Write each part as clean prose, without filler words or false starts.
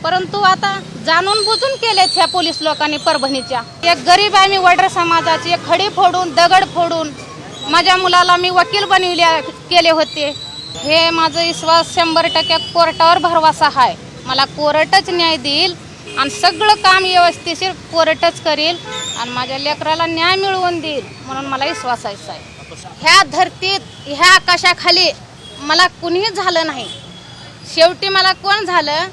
परंतु आता जाणून बुजून केलेत ह्या पोलीस लोकांनी परभणीच्या। एक गरीब आहे मी वडर समाजाची, एक खडी फोडून दगड फोडून माझ्या मुलाला मी वकील केले होते। हे माझं विश्वास 100% कोर्टावर भरवसा आहे। मला कोर्टच न्याय देईल आणि सगळं काम व्यवस्थितशीर कोर्टच करेल आणि माझ्या लेकराला न्याय मिळवून देईल म्हणून मला विश्वास आहे। ह्या धरतीत ह्या आकाशाखाली मला कुणीही झालं नाही। शेवटी मला कोण झालं?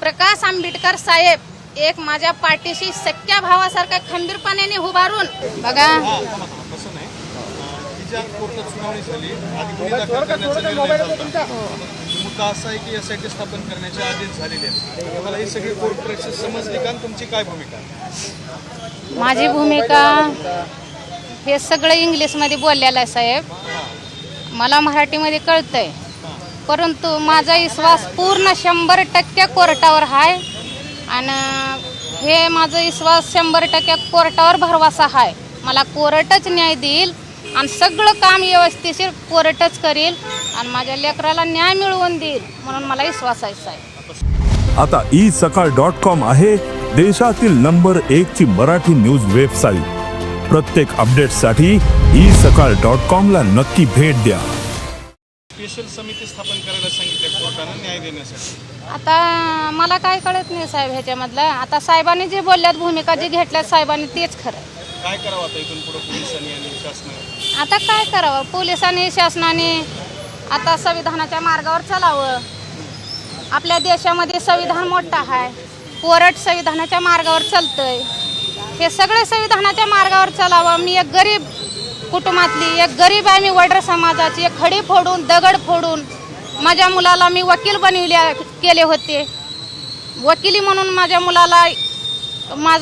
प्रकाश आंबेडकर साहेब एक माझ्या पाठीशी सख्या भावासारखा खंबीरपणे उभारून बघा। कोर्टात सुनावणी झाली, आधी गुन्हे दाखल करण्याचा निर्णय झाला। मुद्दा असा आहे की एसआयटी स्थापन करण्याचे आदेश झालेले आहेत। तुम्हाला ही सगळी कोर्ट प्रेक्षक समजली का? तुमची काय भूमिका? माझी भूमिका हे सगळं इंग्लिशमध्ये बोललेलं आहे साहेब, मला मराठीमध्ये कळतंय, परंतु माझा विश्वास पूर्ण 100% कोर्टावर आहे आणि हे माझा विश्वास 100% कोर्टावर भरवसा आहे। मला कोर्टच न्याय देईल आणि सगळं काम व्यवस्थितशीर कोर्टच करेल आणि माझ्या लेकराला न्याय मिळवून देईल म्हणून मला विश्वास आहे। आता isakal.com आहे देशातील नंबर 1 ची मराठी न्यूज वेबसाईट। प्रत्येक अपडेटसाठी isakal.com ला नक्की भेट द्या। स्पेशल समिती स्थापन करायला सांगितले कोर्टाने न्याय देण्यासाठी। आता मला काय कळत नाही साहेब ह्याच्यामधलं। आता साहेबांनी जे बोलल्यात, भूमिका जी घेतल्यात साहेबांनी तेच खरं। काय करावं आता इथून पुढे पोलिसांनी आणि शासनाने? आता काय करावं? पोलिसांनी शासनाने आता संविधानाच्या मार्गावर चालावं। आपल्या देशामध्ये संविधान मोठा आहे, कोर्ट संविधानाच्या मार्गावर चालतंय। हे सगळे संविधानाच्या मार्गावर चालावं। मी एक गरीब कुटुंबातली एक गरीब आहे मी वडर समाजाची, एक खडी फोडून दगड फोडून माझ्या मुलाला मी वकील केले होते। वकिली म्हणून माझा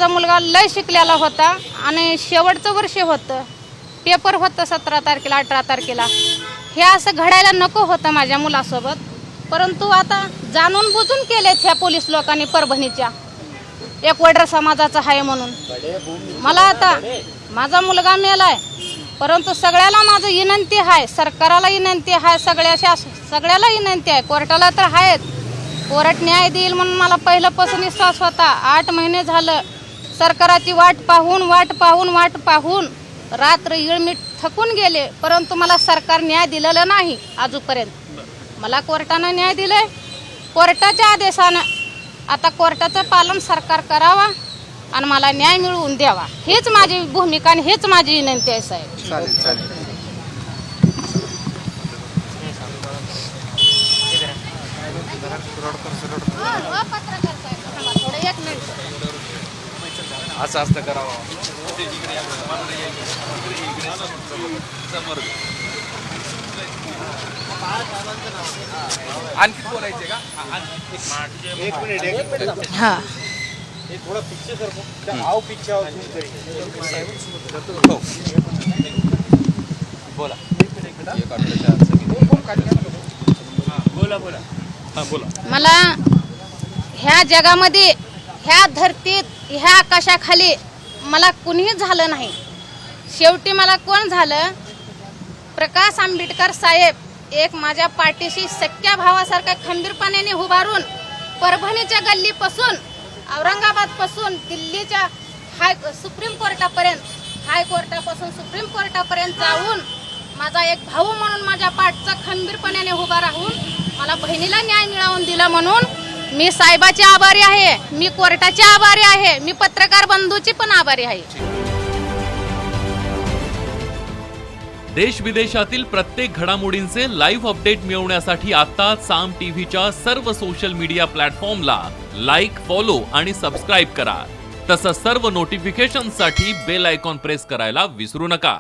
मुलगा लय शिकलेला होता आणि शेवटचं वर्ष होतं, पेपर होतं 17 तारखेला 18 तारखेला। हे असं घडायला नको होतं माझ्या मुलासोबत, परंतु आता जाणून बुजून केलेत ह्या पोलीस लोकांनी परभणीच्या। एक वडर समाजाचा आहे म्हणून मला आता माझा मुलगा मेलाय, परंतु सगळ्याला माझं विनंती आहे, सरकारला विनंती आहे, सगळ्याला विनंती आहे, कोर्टाला तर आहेत, कोर्ट न्याय देईल म्हणून मला पहिल्यापासून विश्वास होता। 8 महिने झालं सरकाराची वाट पाहून रात्र येळ मी थकून गेले, परंतु मला सरकार न्याय दिलेला नाही अजूनपर्यंत। मला कोर्टानं न्याय दिलंय, कोर्टाच्या आदेशानं। आता कोर्टाचं पालन सरकार करावा आणि मला न्याय मिळवून द्यावा, हेच माझी भूमिका आणि हेच माझी विनंती आहे साहेब। चालेल। असं असतं करावं। आणखी बोलायचे का? एक मिनिट हां, थोडा पिक्चर कर, आओ पिक्चर आओ झूम करिए। बोला। मला ह्या जगामध्ये ह्या धरतीत ह्या आकाशाखाली मला कुणीही झालं नाही। शेवटी मला कोण झालं? प्रकाश आंबेडकर साहेब एक माझ्या पाठीशी सख्या भावासारखा खंबीरपणे उभारून परभणीच्या गल्लीपासून औरंगाबादपासून दिल्लीच्या सुप्रीम कोर्टापर्यंत, हायकोर्टापासून सुप्रीम कोर्टापर्यंत जाऊन माझा एक भाऊ म्हणून माझ्या पाठचा खंबीरपणे उभा राहून मला बहिणीला न्याय मिळवून दिला म्हणून मी साहेबाची आभारी आहे, मी कोर्टाची आभारी आहे, मी पत्रकार बंधूची पण आभारी आहे। देश विदेशातील प्रत्येक घडामोडींचे लाईव्ह अपडेट मिळवण्यासाठी आता साम टीव्हीच्या सर्व सोशल मीडिया प्लॅटफॉर्मला लाईक, फॉलो आणि सबस्क्राईब करा। तसंच सर्व नोटिफिकेशनसाठी बेल आयकॉन प्रेस करायला विसरू नका।